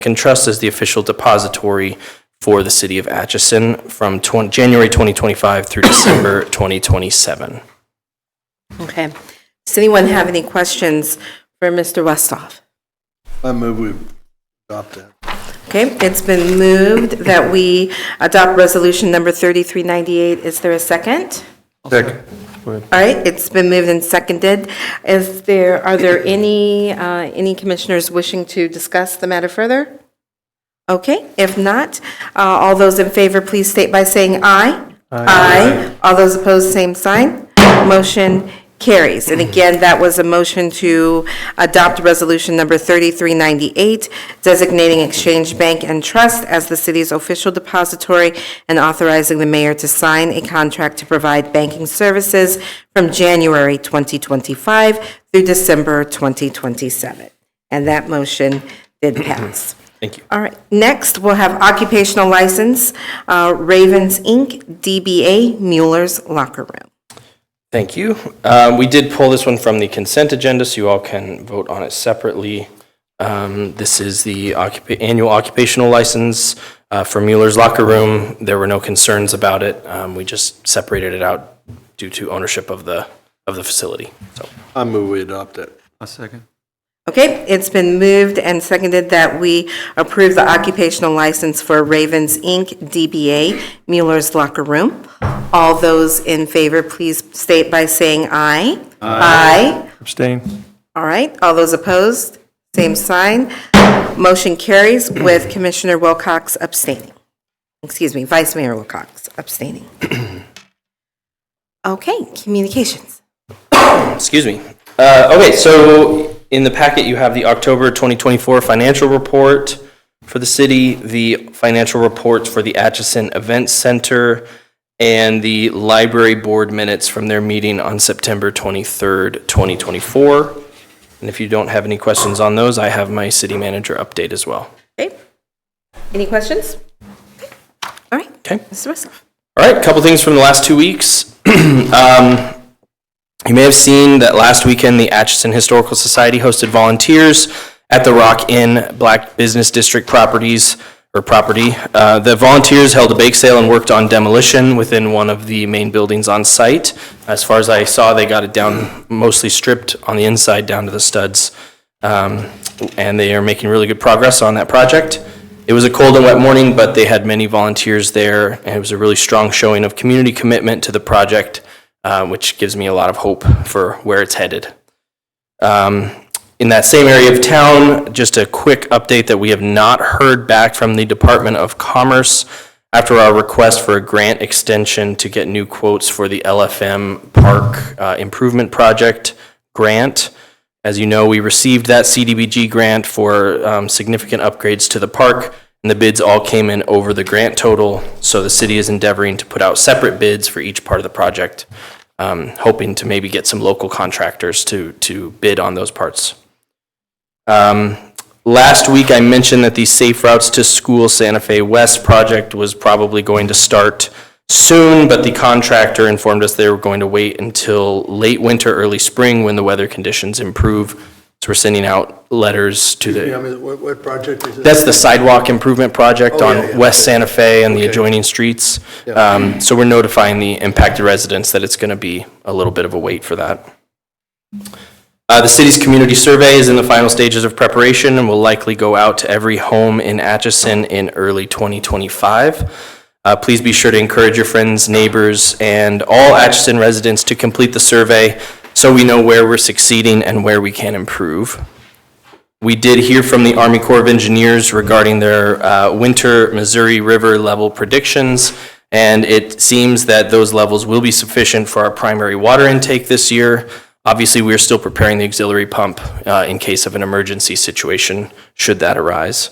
Trust as the official depository for the city of Atchison from January 2025 through December 2027. Okay. Does anyone have any questions for Mr. Westhoff? I move we adopt that. Okay, it's been moved that we adopt resolution number 3398. Is there a second? Second. All right, it's been moved and seconded. Are there any commissioners wishing to discuss the matter further? Okay, if not, all those in favor, please state by saying aye. Aye. All those opposed, same sign. Motion carries. And again, that was a motion to adopt resolution number 3398, designating Exchange Bank and Trust as the city's official depository and authorizing the mayor to sign a contract to provide banking services from January 2025 through December 2027. And that motion did pass. Thank you. All right, next we'll have occupational license, Ravens Inc., DBA Mueller's Locker Room. Thank you. We did pull this one from the consent agenda, so you all can vote on it separately. This is the annual occupational license for Mueller's Locker Room. There were no concerns about it. We just separated it out due to ownership of the facility. So I move we adopt that. A second. Okay, it's been moved and seconded that we approve the occupational license for Ravens Inc., DBA Mueller's Locker Room. All those in favor, please state by saying aye. Aye. Abstain. All right, all those opposed, same sign. Motion carries with Commissioner Wilcox abstaining. Excuse me, Vice Mayor Wilcox abstaining. Okay, communications. excuse me. Okay, so in the packet, you have the October 2024 financial report for the city, the financial reports for the Atchison Event Center, and the library board minutes from their meeting on September 23rd, 2024. And if you don't have any questions on those, I have my city manager update as well. Okay, any questions? All right, Okay. Mr. Westhoff. All right, a couple things from the last 2 weeks. You may have seen that last weekend the Atchison Historical Society hosted volunteers at the Rock Inn Black Business District property. The volunteers held a bake sale and worked on demolition within one of the main buildings on site. As far as I saw, they got it down mostly stripped on the inside down to the studs, and they are making really good progress on that project. It was a cold and wet morning, but they had many volunteers there, and it was a really strong showing of community commitment to the project, which gives me a lot of hope for where it's headed. In that same area of town, just a quick update that we have not heard back from the Department of Commerce after our request for a grant extension to get new quotes for the LFM Park Improvement Project grant. As you know, we received that CDBG grant for significant upgrades to the park, and the bids all came in over the grant total, so the city is endeavoring to put out separate bids for each part of the project, hoping to maybe get some local contractors to bid on those parts. Last week I mentioned that the Safe Routes to School Santa Fe West project was probably going to start soon, but the contractor informed us they were going to wait until late winter, early spring when the weather conditions improve. So we're sending out letters to the... What project is it? That's the sidewalk improvement project Oh, on yeah, yeah. West Santa Fe and the Okay. adjoining streets. Yeah. So we're notifying the impacted residents that it's going to be a little bit of a wait for that. The city's community survey is in the final stages of preparation and will likely go out to every home in Atchison in early 2025. Please be sure to encourage your friends, neighbors, and all Atchison residents to complete the survey so we know where we're succeeding and where we can improve. We did hear from the Army Corps of Engineers regarding their winter Missouri River level predictions, and it seems that those levels will be sufficient for our primary water intake this year. Obviously, we are still preparing the auxiliary pump in case of an emergency situation, should that arise.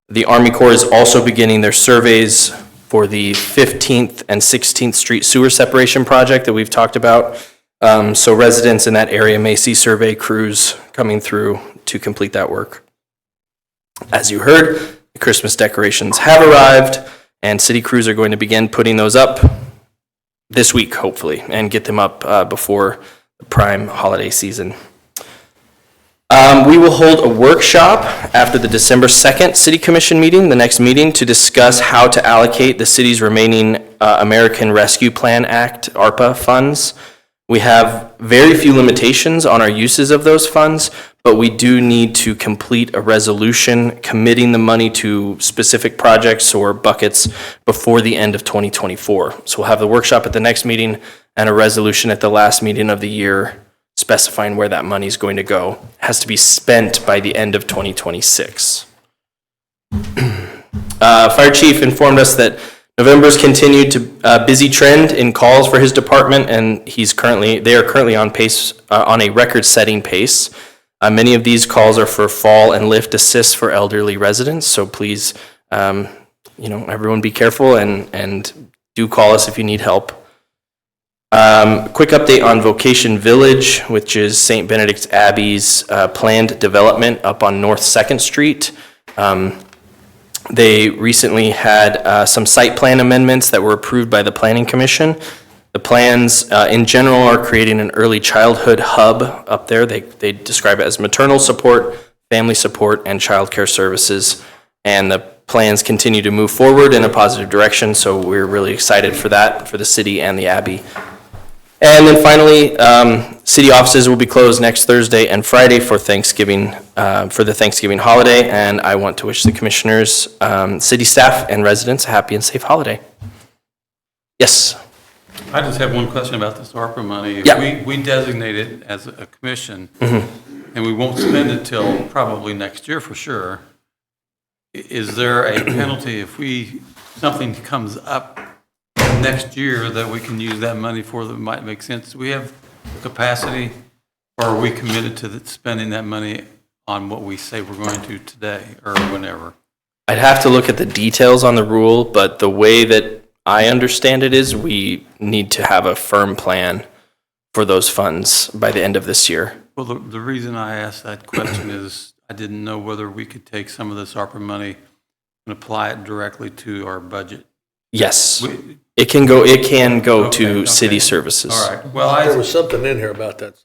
The Army Corps is also beginning their surveys for the 15th and 16th Street sewer separation project that we've talked about. So residents in that area may see survey crews coming through to complete that work. As you heard, the Christmas decorations have arrived, and city crews are going to begin putting those up this week, hopefully, and get them up before the prime holiday season. We will hold a workshop after the December 2nd City Commission meeting, the next meeting, to discuss how to allocate the city's remaining American Rescue Plan Act, ARPA funds. We have very few limitations on our uses of those funds, but we do need to complete a resolution committing the money to specific projects or buckets before the end of 2024. So we'll have the workshop at the next meeting and a resolution at the last meeting of the year specifying where that money is going to go. It has to be spent by the end of 2026. Fire Chief informed us that November's continued to busy trend in calls for his department, and they are currently on pace, on a record-setting pace. Many of these calls are for fall and lift assists for elderly residents, so please, everyone be careful and do call us if you need help. Quick update on Vocation Village, which is St. Benedict's Abbey's planned development up on North 2nd Street. They recently had some site plan amendments that were approved by the Planning Commission. The plans in general are creating an early childhood hub up there. They describe it as maternal support, family support, and childcare services. And the plans continue to move forward in a positive direction, so we're really excited for that, for the city and the Abbey. And then finally, city offices will be closed next Thursday and Friday for Thanksgiving, for the Thanksgiving holiday, and I want to wish the commissioners, city staff, and residents a happy and safe holiday. Yes? I just have one question about this ARPA money. Yeah. If we designate it as a commission, and we won't spend it till probably next year for sure, is there a penalty if something comes up next year that we can use that money for that might make sense? Do we have capacity, or are we committed to spending that money on what we say we're going to today or whenever? I'd have to look at the details on the rule, but the way that I understand it is we need to have a firm plan for those funds by the end of this year. Well, the reason I asked that question is I didn't know whether we could take some of this ARPA money and apply it directly to our budget. Yes, it can go to Okay. city services. All right. Well, There was something in here about that.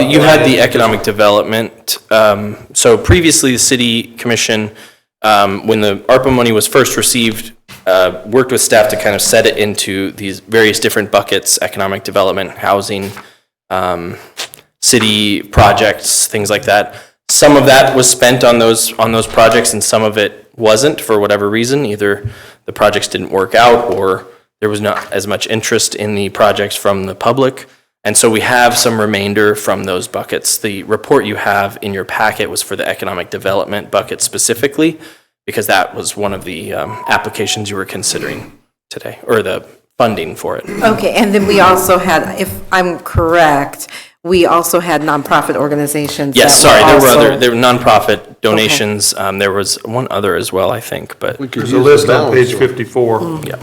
You had the economic development. So previously, the city commission, when the ARPA money was first received, worked with staff to kind of set it into these various different buckets: economic development, housing, city projects, things like that. Some of that was spent on those projects, and some of it wasn't for whatever reason. Either the projects didn't work out, or there was not as much interest in the projects from the public. And so we have some remainder from those buckets. The report you have in your packet was for the economic development bucket specifically, because that was one of the applications you were considering today, or the funding for it. Okay, and then we also had, if I'm correct, we also had nonprofit organizations. Yes, that sorry, also- there were nonprofit donations. There was one other as well, I think, but We could There's a use the list on balance. page 54. yeah.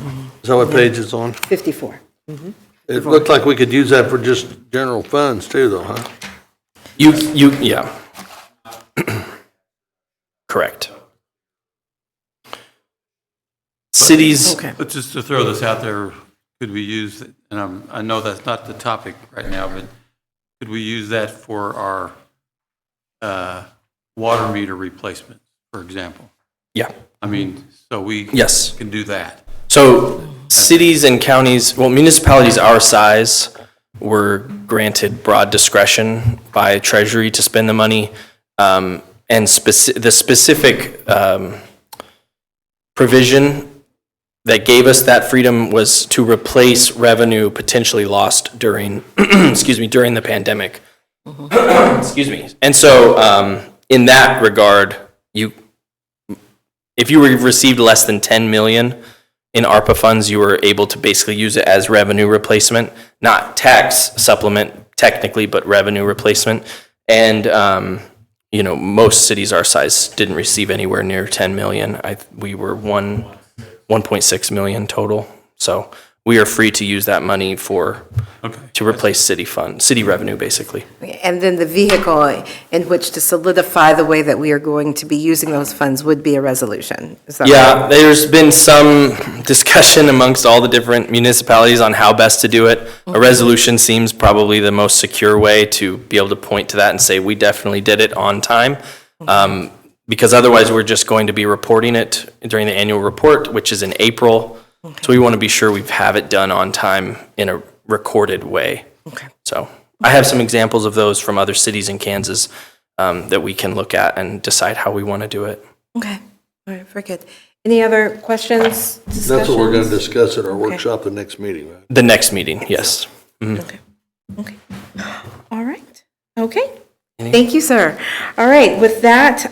Is that what page it's on? 54. It looked like we could use that for just general funds too, though, huh? Yeah. Correct. Cities, Okay. but just to throw this out there, could we use, and I know that's not the topic right now, but could we use that for our water meter replacement, for example? yeah, I mean, so we yes. can do that. So cities and counties, well, municipalities our size were granted broad discretion by Treasury to spend the money. And the specific provision that gave us that freedom was to replace revenue potentially lost during, during the pandemic. Excuse me. And so in that regard, if you received less than 10 million in ARPA funds, you were able to basically use it as revenue replacement, not tax supplement technically, but revenue replacement. And, most cities our size didn't receive anywhere near 10 million. We were 1.6 million total. So we are free to use that money Okay. to replace city revenue, basically. And then the vehicle in which to solidify the way that we are going to be using those funds would be a resolution. Is that right? Yeah, there's been some discussion amongst all the different municipalities on how best to do it. A resolution seems probably the most secure way to be able to point to that and say, we definitely did it on time. Because otherwise, we're just going to be reporting it during the annual report, which is in April. So we want to be sure we have it done on time in a recorded way. Okay. So I have some examples of those from other cities in Kansas that we can look at and decide how we want to do it. Okay, all right, very good. Any other questions, discussions? That's what we're gonna discuss at our workshop the next meeting, right? The next meeting, yes. Okay, okay. All right, okay. Thank you, sir. All right, with that,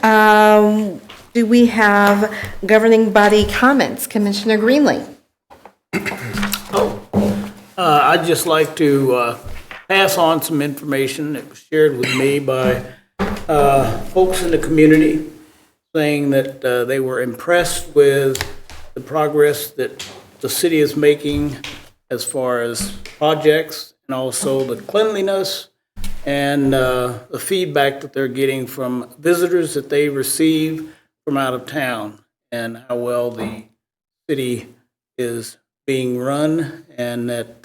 do we have governing body comments? Commissioner Greenlee? I'd just like to pass on some information that was shared with me by folks in the community, saying that they were impressed with the progress that the city is making as far as projects and also the cleanliness and the feedback that they're getting from visitors that they receive from out of town, and how well the city is being run, and that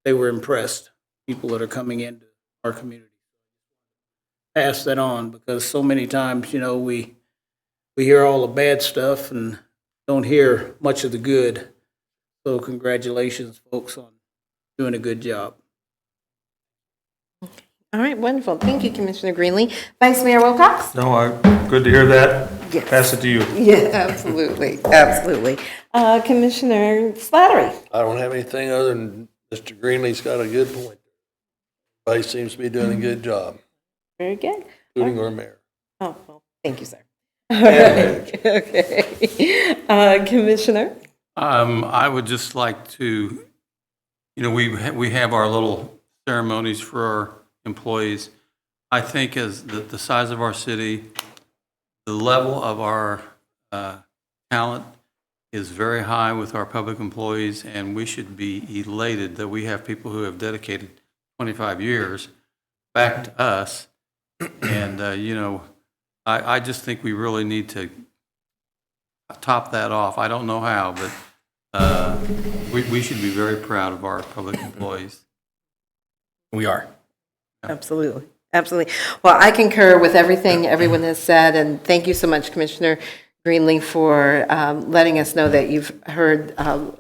they were impressed, people that are coming into our community. Pass that on, because so many times, we hear all the bad stuff and don't hear much of the good. So congratulations, folks, on doing a good job. All right, wonderful. Thank you, Commissioner Greenlee. Vice Mayor Wilcox? No, good to hear that. Yes. Pass it to you. Yeah, absolutely, absolutely. Commissioner Slattery? I don't have anything other than Mr. Greenlee's got a good point. Everybody seems to be doing a good job, Very good. including our mayor. Oh, well, thank you, sir. All right, okay. Commissioner? I would just like to, we have our little ceremonies for our employees. I think as the size of our city, the level of our talent is very high with our public employees, and we should be elated that we have people who have dedicated 25 years back to us. And, I just think we really need to top that off. I don't know how, but we should be very proud of our public employees. We are. Absolutely, absolutely. Well, I concur with everything everyone has said, and thank you so much, Commissioner Greenlee, for letting us know that you've heard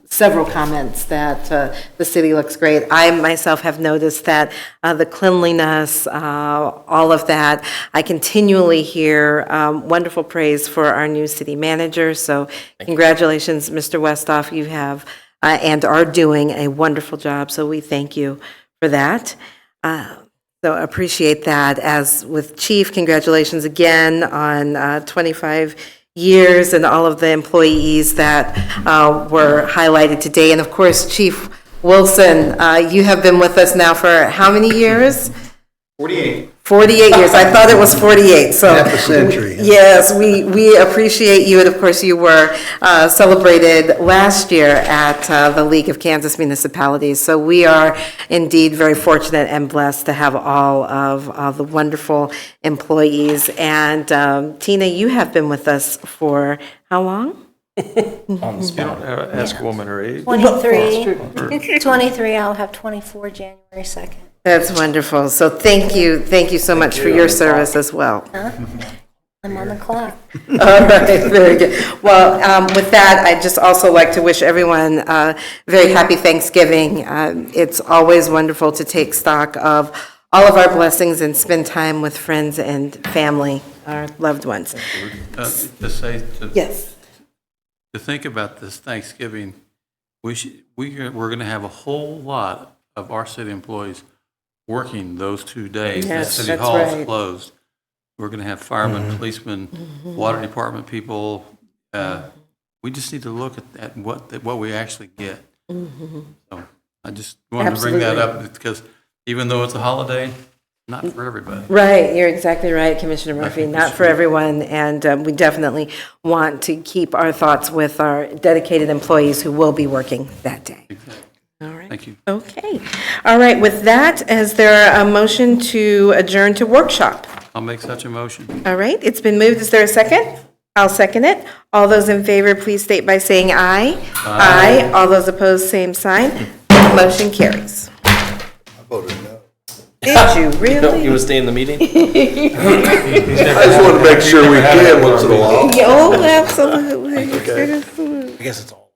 several comments that the city looks great. I myself have noticed that the cleanliness, all of that. I continually hear wonderful praise for our new city manager, so congratulations, Mr. Westhoff. You have and are doing a wonderful job, so we thank you for that. So appreciate that. As with Chief, congratulations again on 25 years and all of the employees that were highlighted today. And of course, Chief Wilson, you have been with us now for how many years? 48. 48 years. I thought it was 48. So Half a century. Yes, we appreciate you. And of course, you were celebrated last year at the League of Kansas Municipalities. So we are indeed very fortunate and blessed to have all of the wonderful employees. And Tina, you have been with us for how long? Ask a woman her age. 23, I'll have 24 January 2nd. That's wonderful. So thank you so much for your service as well. I'm on the clock. All right, very good. Well, with that, I'd just also like to wish everyone a very happy Thanksgiving. It's always wonderful to take stock of all of our blessings and spend time with friends and family, our loved ones. To say, Yes. to think about this Thanksgiving, we're going to have a whole lot of our city employees working those 2 days. Yes, The city that's hall is right. closed. We're going to have firemen, policemen, water department people. We just need to look at what we actually get. So I just wanted to bring that up because even though it's a holiday, not for everybody. Right, you're exactly right, Commissioner Murphy, not for everyone, and we definitely want to keep our thoughts with our dedicated employees who will be working that day. All right. Thank you. Okay. All right, with that, is there a motion to adjourn to workshop? I'll make such a motion. All right, it's been moved. Is there a second? I'll second it. All those in favor, please state by saying aye. Aye. All those opposed, same sign. Motion carries. I voted no. Did you You really? want to stay in the meeting? I just want to make sure we can once in a while. Oh, absolutely. I guess it's all.